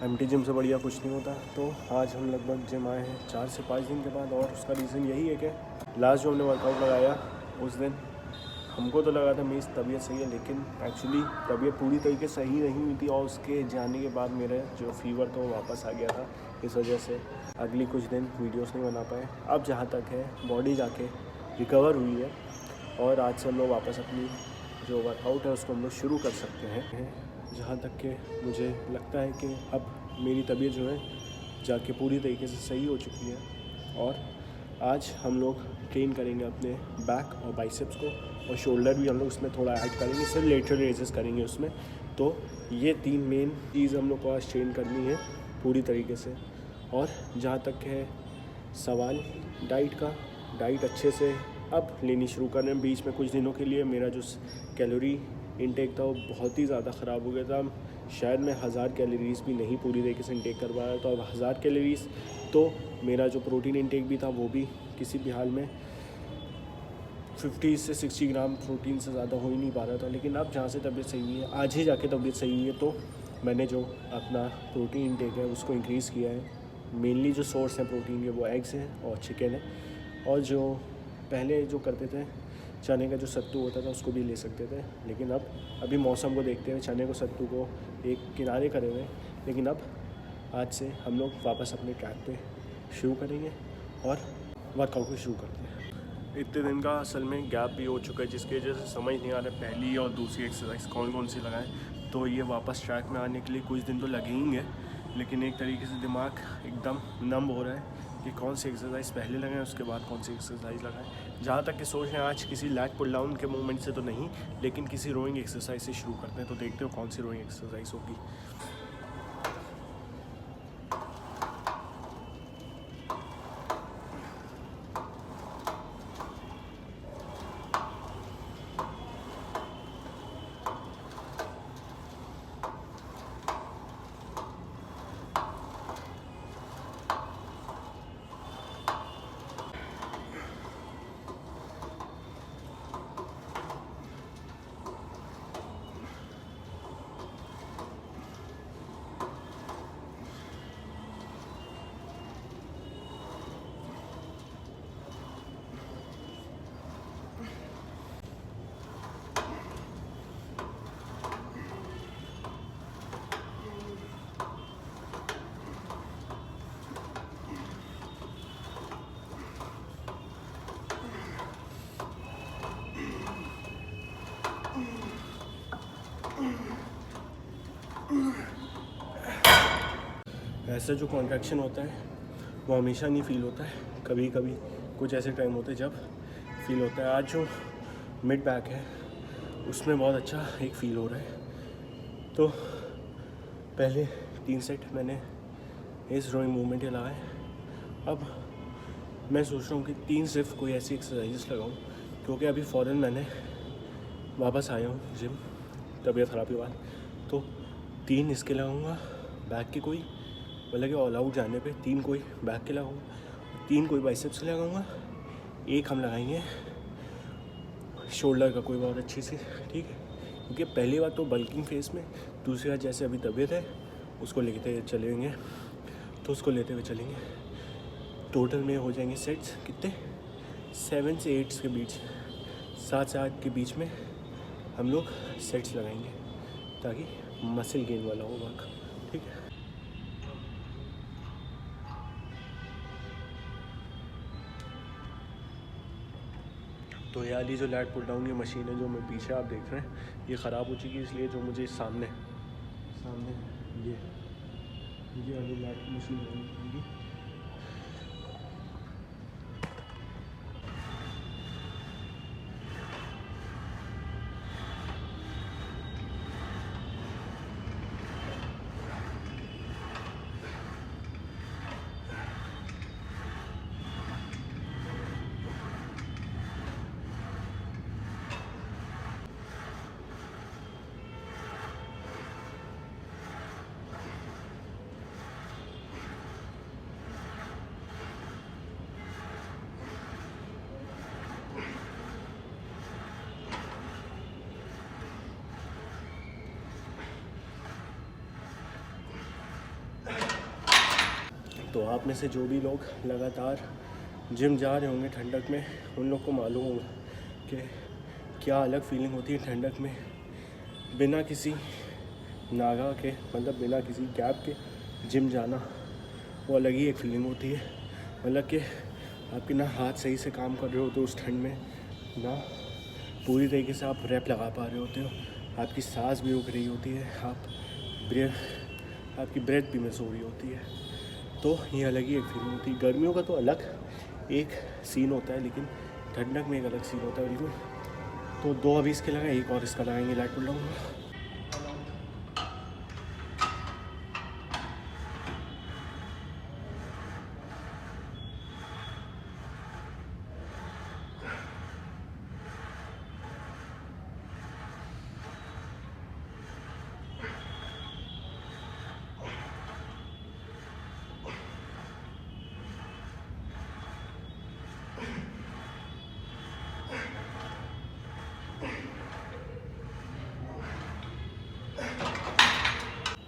MT gym से बढ़िया कुछ नहीं होता। तो आज हम लगभग जिम आए हैं 4 से 5 दिन के बाद, और उसका रीज़न यही है कि लास्ट जो हमने वर्कआउट लगाया उस दिन हमको तो लगा था मेरी तबीयत सही है, लेकिन एक्चुअली तबीयत पूरी तरीके से सही नहीं हुई थी, और उसके जाने के बाद मेरा जो फीवर था वो वापस आ गया था। इस वजह से अगली कुछ दिन वीडियोस नहीं बना पाए। अब जहाँ तक है बॉडी जाके रिकवर हुई है, और आज से हम लोग वापस अपनी जो वर्कआउट है उसको हम लोग शुरू कर सकते हैं। जहाँ तक कि मुझे लगता है कि अब मेरी तबीयत जो है जाके पूरी तरीके से सही हो चुकी है, और आज हम लोग ट्रेन करेंगे अपने बैक और बाइसेप्स को, और शोल्डर भी हम लोग उसमें थोड़ा ऐड करेंगे, सिर्फ लेटरल रेजेस करेंगे उसमें। तो ये 3 मेन चीज़ हम लोग को आज ट्रेन करनी है पूरी तरीके से। और जहाँ तक है सवाल डाइट का, डाइट अच्छे से अब लेनी शुरू कर रहे हैं। बीच में कुछ दिनों के लिए मेरा जो कैलोरी इंटेक था वो बहुत ही ज़्यादा ख़राब हो गया था। शायद मैं 1000 कैलोरीज़ भी नहीं पूरी तरीके से इंटेक कर पा रहा था। अब 1000 कैलोरीज़, तो मेरा जो प्रोटीन इंटेक भी था वो भी किसी भी हाल में 50 से 60 ग्राम प्रोटीन से ज़्यादा हो ही नहीं पा रहा था। लेकिन अब जहाँ से तबीयत सही हुई है, आज ही जाके तबीयत सही हुई है, तो मैंने जो अपना प्रोटीन इंटेक है उसको इंक्रीज़ किया है। मेनली जो सोर्स है प्रोटीन के वो एग्स हैं और चिकन है, और जो पहले जो करते थे चने का जो सत्तू होता था उसको भी ले सकते थे, लेकिन अब अभी मौसम को देखते हुए चने को सत्तू को एक किनारे करे हुए। लेकिन अब आज से हम लोग वापस अपने ट्रैक पे शुरू करेंगे और वर्कआउट को शुरू करते हैं। इतने दिन का असल में गैप भी हो चुका है, जिसकी वजह से समझ नहीं आ रहा है पहली और दूसरी एक्सरसाइज कौन कौन सी लगाएं। तो ये वापस ट्रैक में आने के लिए कुछ दिन तो लगेंगे, लेकिन एक तरीके से दिमाग एकदम नम हो रहा है कि कौन सी एक्सरसाइज पहले लगाएं, उसके बाद कौन सी एक्सरसाइज लगाएं। जहाँ तक कि सोच रहे हैं आज किसी लैट पुल डाउन के मूवमेंट से तो नहीं, लेकिन किसी रोइंग एक्सरसाइज से शुरू करते हैं। तो देखते हो कौन सी रोइंग एक्सरसाइज होगी। ऐसा जो कॉन्ट्रैक्शन होता है वो हमेशा नहीं फील होता है, कभी कभी कुछ ऐसे टाइम होते हैं जब फील होता है। आज जो मिड बैक है उसमें बहुत अच्छा एक फ़ील हो रहा है। तो पहले 3 सेट मैंने इस रोइंग मूवमेंट के लगाए। अब मैं सोच रहा हूँ कि 3 सिर्फ कोई ऐसी एक्सरसाइजेस लगाऊँ, क्योंकि अभी फ़ौरन मैंने वापस आया हूँ जिम तबीयत ख़राब के बाद। तो 3 इसके लगाऊँगा बैक के, कोई मतलब कि ऑल आउट जाने पे 3 कोई बैक के लगाऊँगा, 3 कोई बाइसेप्स के लगाऊँगा, 1 हम लगाएंगे शोल्डर का कोई बहुत अच्छी सी, ठीक है। क्योंकि पहली बात तो बल्किंग फेस में, दूसरी बात जैसे अभी तबीयत है उसको लेते चलेंगे, तो उसको लेते हुए चलेंगे। टोटल में हो जाएंगे सेट्स कितने 7 से 8 के बीच, 7 से 8 के बीच में हम लोग सेट्स लगाएंगे, ताकि मसल गेन वाला हो वर्क, ठीक है। तो ये वाली जो लैट पुल डाउन की मशीन है जो मैं पीछे आप देख रहे हैं, ये ख़राब हो चुकी है, इसलिए जो मुझे सामने ये वाली लैट मशीन होगी। तो आप में से जो भी लोग लगातार जिम जा रहे होंगे ठंडक में, उन लोग को मालूम होगा कि क्या अलग फीलिंग होती है ठंडक में बिना किसी नागा के, मतलब बिना किसी गैप के जिम जाना। वो अलग ही एक फीलिंग होती है। मतलब कि आपके ना हाथ सही से काम कर रहे होते हो उस ठंड में, ना पूरी तरीके से आप रैप लगा पा रहे होते हो, आपकी सांस भी रुक रही होती है, आपकी ब्रेथ भी मिस हो रही होती है। तो ये अलग ही एक फीलिंग होती है। गर्मियों का तो अलग एक सीन होता है, लेकिन ठंडक में एक अलग सीन होता है बिल्कुल। तो 2 अभी इसके लगाए, एक और इसका लगाएंगे लाइट पुल डाउन।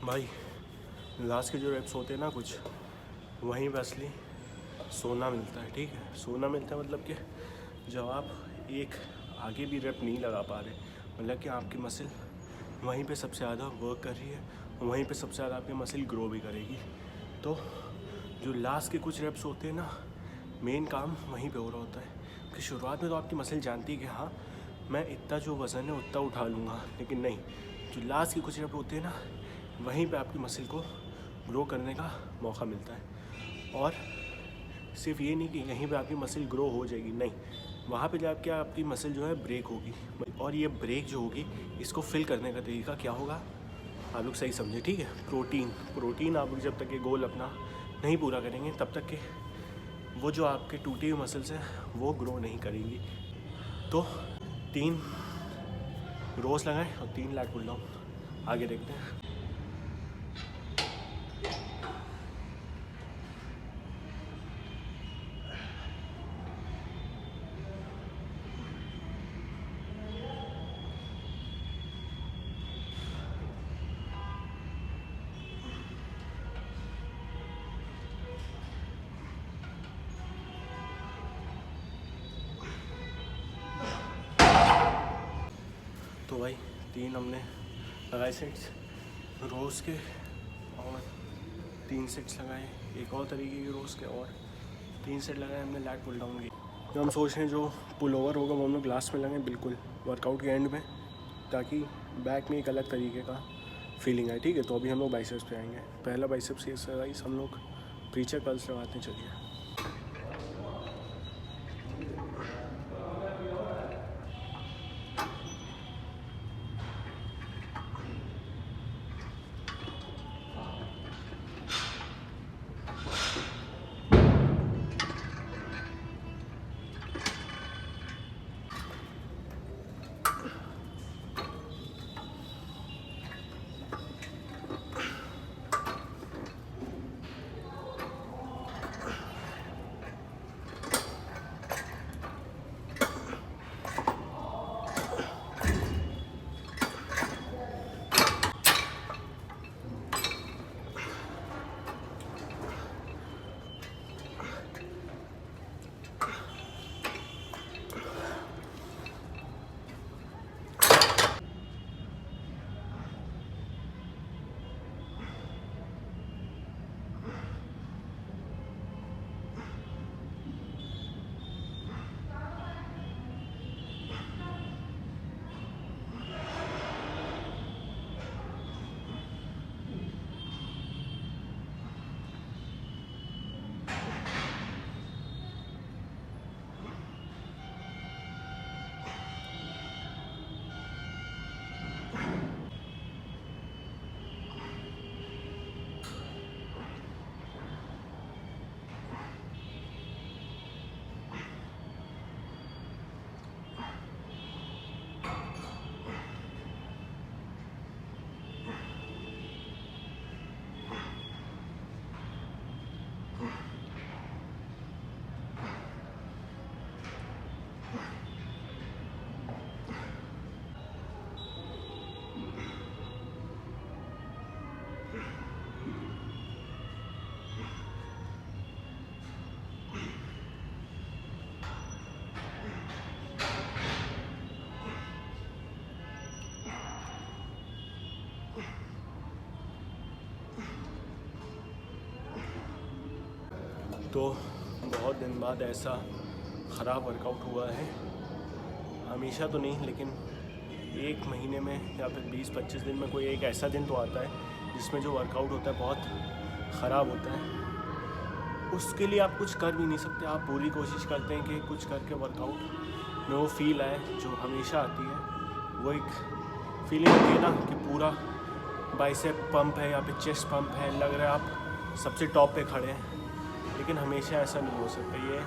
भाई लास्ट के जो रेप्स होते हैं ना, कुछ वहीं पर असली सोना मिलता है। ठीक है, सोना मिलता है मतलब कि जब आप एक आगे भी रेप नहीं लगा पा रहे, मतलब कि आपकी मसल वहीं पे सबसे ज़्यादा वर्क कर रही है, वहीं पे सबसे ज़्यादा आपकी मसल ग्रो भी करेगी। तो जो लास्ट के कुछ रेप्स होते हैं ना, मेन काम वहीं पे हो रहा होता है कि शुरुआत में तो आपकी मसल जानती है कि हाँ मैं इतना जो वज़न है उतना उठा लूँगा, लेकिन नहीं, जो लास्ट के कुछ रेप होते हैं ना, वहीं पे आपकी मसल को ग्रो करने का मौका मिलता है। और सिर्फ ये नहीं कि यहीं पे आपकी मसल ग्रो हो जाएगी, नहीं, वहाँ पे जाके आपकी मसल जो है ब्रेक होगी। और ये ब्रेक जो होगी, इसको फिल करने का तरीका क्या होगा, आप लोग सही समझे। ठीक है, प्रोटीन आप लोग जब तक ये गोल अपना नहीं पूरा करेंगे, तब तक के वो जो आपके टूटी हुई मसल्स हैं वो ग्रो नहीं करेंगी। तो 3 रोज़ लगाएं और 3 लैट पुल डाउन। आगे देखते हैं। तो भाई 3 हमने लगाए सेट्स रोज़ के, और 3 सेट्स लगाए एक और तरीके के रोज़ के, और 3 सेट लगाए हमने लैट पुल डाउन की। जो हम सोच रहे हैं जो पुल ओवर होगा वो हम लोग लास्ट में लगाएं, बिल्कुल वर्कआउट के एंड में, ताकि बैक में एक अलग तरीके का फीलिंग आए। ठीक है, तो अभी हम लोग बाइसेप्स पे आएंगे। पहला बाइसेप्स की एक्सरसाइज हम लोग प्रीचर कर्ल्स लगाते हैं। चलिए। तो बहुत दिन बाद ऐसा ख़राब वर्कआउट हुआ है, हमेशा तो नहीं लेकिन एक महीने में या फिर 20-25 दिन में कोई एक ऐसा दिन तो आता है जिसमें जो वर्कआउट होता है बहुत ख़राब होता है। उसके लिए आप कुछ कर भी नहीं सकते, आप पूरी कोशिश करते हैं कि कुछ करके वर्कआउट में वो फील आए जो हमेशा आती है। वो एक फीलिंग होती है ना कि पूरा बाइसेप पंप है या फिर चेस्ट पंप है, लग रहा है आप सबसे टॉप पे खड़े हैं, लेकिन हमेशा ऐसा नहीं हो सकता। ये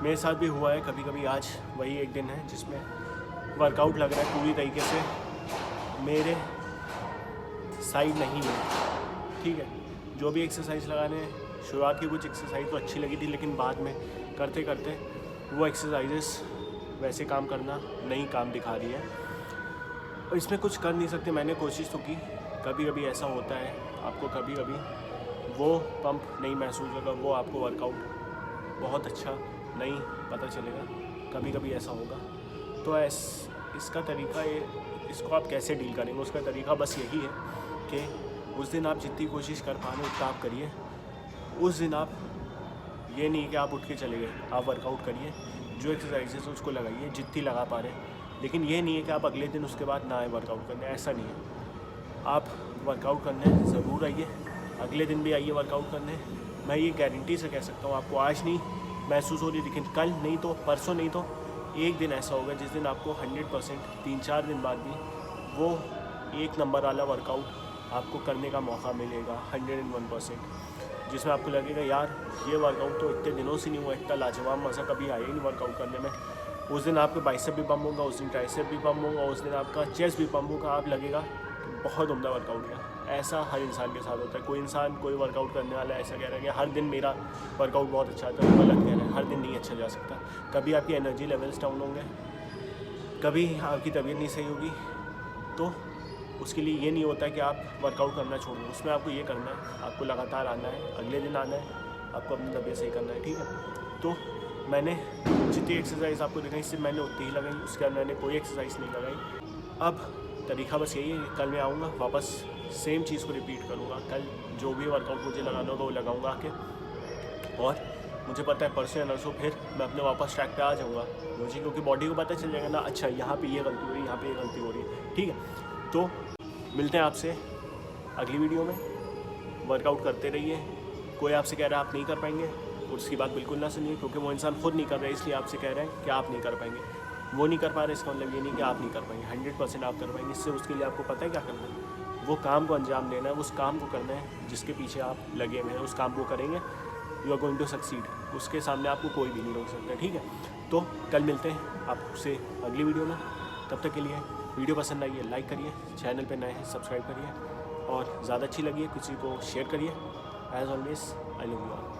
मेरे साथ भी हुआ है कभी कभी। आज वही एक दिन है जिसमें वर्कआउट लग रहा है पूरी तरीके से मेरे साइड नहीं है, ठीक है। जो भी एक्सरसाइज लगाने हैं, शुरुआत की कुछ एक्सरसाइज तो अच्छी लगी थी, लेकिन बाद में करते करते वो एक्सरसाइजेस वैसे काम करना नहीं काम दिखा रही है और इसमें कुछ कर नहीं सकते। मैंने कोशिश तो की, कभी कभी ऐसा होता है आपको, कभी कभी वो पंप नहीं महसूस होगा, वो आपको वर्कआउट बहुत अच्छा नहीं पता चलेगा, कभी कभी ऐसा होगा। तो इसका तरीका इसको आप कैसे डील करेंगे, उसका तरीका बस यही है कि उस दिन आप जितनी कोशिश कर पा रहे हो उतना आप करिए। उस दिन आप ये नहीं कि आप उठ के चले गए, आप वर्कआउट करिए, जो एक्सरसाइजेस उसको लगाइए जितनी लगा पा रहे हैं, लेकिन ये नहीं है कि आप अगले दिन उसके बाद ना आए वर्कआउट करने, ऐसा नहीं है। आप वर्कआउट करने ज़रूर आइए, अगले दिन भी आइए वर्कआउट करने। मैं ये गारंटी से कह सकता हूँ, आपको आज नहीं महसूस हो रही लेकिन कल नहीं तो परसों नहीं तो एक दिन ऐसा होगा जिस दिन आपको 100% 3-4 दिन बाद भी वो एक नंबर वाला वर्कआउट आपको करने का मौका मिलेगा 101%, जिसमें आपको लगेगा यार ये वर्कआउट तो इतने दिनों से नहीं हुआ, इतना लाजवाब मज़ा कभी आया ही नहीं वर्कआउट करने में। उस दिन आपके बाइसेप भी पम्प होगा, उस दिन ट्राइसेप भी पम्प होगा, उस दिन आपका चेस्ट भी पम्प होगा, आप लगेगा बहुत उम्दा वर्कआउट किया। ऐसा हर इंसान के साथ होता है। कोई इंसान कोई वर्कआउट करने वाला ऐसा कह रहा है कि हर दिन मेरा वर्कआउट बहुत अच्छा आता है, वो गलत कह रहा है। हर दिन नहीं अच्छा जा सकता, कभी आपकी एनर्जी लेवल्स डाउन होंगे, कभी आपकी तबीयत नहीं सही होगी, तो उसके लिए ये नहीं होता है कि आप वर्कआउट करना छोड़ दें। उसमें आपको ये करना है, आपको लगातार आना है, अगले दिन आना है, आपको अपनी तबीयत सही करना है, ठीक है। तो मैंने जितनी एक्सरसाइज आपको दिखाई सिर्फ मैंने उतनी ही लगाई, उसके बाद मैंने कोई एक्सरसाइज नहीं लगाई। अब तरीका बस यही है, कल मैं आऊँगा वापस सेम चीज़ को रिपीट करूँगा। कल जो भी वर्कआउट मुझे लगाना होगा वो लगाऊँगा आके, और मुझे पता है परसों या नरसों फिर मैं अपने वापस ट्रैक पे आ जाऊँगा मुझे, क्योंकि बॉडी को पता चल जाएगा ना, अच्छा यहाँ पे ये गलती हो रही है, यहाँ पे ये गलती हो रही है, ठीक है। तो मिलते हैं आपसे अगली वीडियो में। वर्कआउट करते रहिए। कोई आपसे कह रहा है आप नहीं कर पाएंगे, उसकी बात बिल्कुल ना सुनिए, क्योंकि वो इंसान खुद नहीं कर रहा है इसलिए आपसे कह रहे हैं कि आप नहीं कर पाएंगे। वो नहीं कर पा रहे इसका मतलब ये नहीं कि आप नहीं कर पाएंगे, 100% आप कर पाएंगे। इससे उसके लिए आपको पता है क्या करना है, वो काम को अंजाम देना है, उस काम को करना है जिसके पीछे आप लगे हुए हैं, उस काम को करेंगे, you are going to succeed. उसके सामने आपको कोई भी नहीं रोक सकता, ठीक है। तो कल मिलते हैं आपसे अगली वीडियो में। तब तक के लिए वीडियो पसंद आई है लाइक करिए, चैनल पे नए हैं सब्सक्राइब करिए, और ज़्यादा अच्छी लगी है किसी को शेयर करिए। As always I love you all.